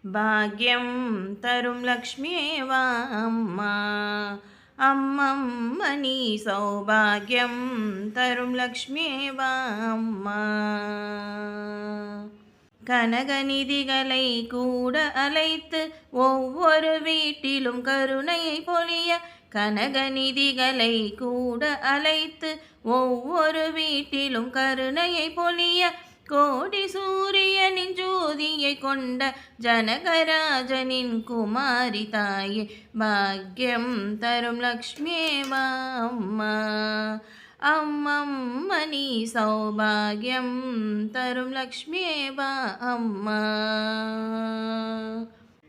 பாக்யம் தரும் லக்ஷ்மியேவா அம்மா. அம்மம்மா நீ சௌபாகியம் தரும் லக்ஷ்மியேவா அம்மா. கனகநிதிகளை கூட அழைத்து ஒவ்வொரு வீட்டிலும் கருணையை பொழிய, கனகநிதிகளை கூட அழைத்து ஒவ்வொரு வீட்டிலும் கருணையை பொழிய, கோடி சூரியனின் ஜோதியை கொண்ட ஜனகராஜனின் குமாரி தாயே, பாக்யம் தரும் லக்ஷ்மியேவா அம்மா. அம்மம்மா நீ சௌபாகியம் தரும் லக்ஷ்மியேவா அம்மா.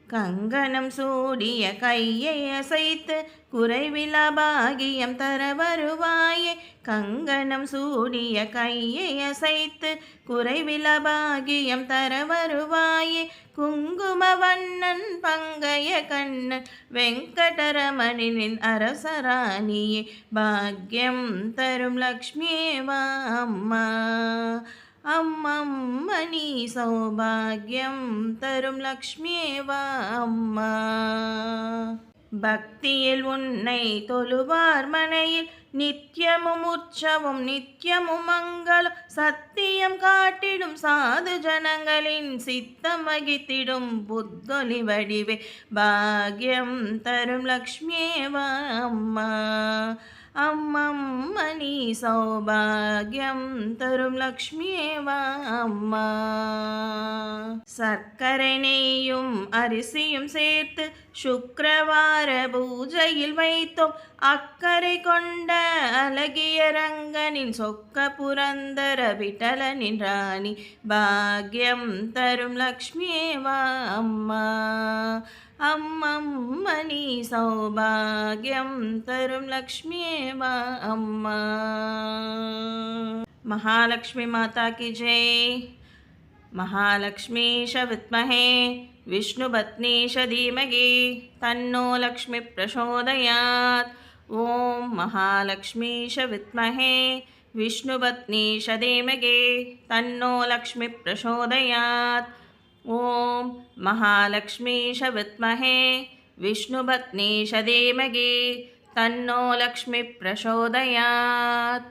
கங்கணம் சூடிய கையை அசைத்து குறைவிலா பாகியம் தர வருவாயே, கங்கணம் சூடிய கையை அசைத்து குறைவிலா பாகியம் தர வருவாயே, குங்குமவண்ணன் பங்கைய கண்ணன் வெங்கடரமணின் அரசராணியே, பாக்யம் தரும் லக்ஷ்மியேவா அம்மா. அம்மம்மா நீ சௌபாகியம் தரும் லக்ஷ்மியேவா அம்மா. பக்தியில் உன்னை தொழுவார் மனையில் நித்தியமும் உற்சவம் நித்தியமும் மங்களம், சத்தியம் காட்டிடும் சாது ஜனங்களின் சித்தம் வகித்திடும் புத்தொலி வடிவே, பாக்யம் தரும் லக்ஷ்மியேவா அம்மா. அம்மம்மா நீ சௌபாகியம் தரும் லக்ஷ்மியேவா அம்மா. சர்க்கரை நெய்யும் அரிசியும் சேர்த்து சுக்கிரவார பூஜையில் வைத்தோம், அக்கறை கொண்ட அழகிய ரங்கனின் சொக்க புரந்தர விட்டலனின் ராணி, பாக்யம் தரும் லக்ஷ்மியேவா அம்மா. அம்மம்மா நீ சௌபாகியம் தரும் லக்ஷ்மியேவா அம்மா. महालक्ष्मी माता की जय. महालक्ष्मीश विद्महे विष्णुपत्नीश धीमहि तन्नो लक्ष्मी प्रचोदयात्. ओम महालक्ष्मीश विद्महे विष्णुपत्नीश धीमहि तन्नो लक्ष्मी प्रचोदयात्. ओम महालक्ष्मीश विद्महे विष्णुपत्नीश धीमहि तन्नो लक्ष्मी प्रचोदयात्.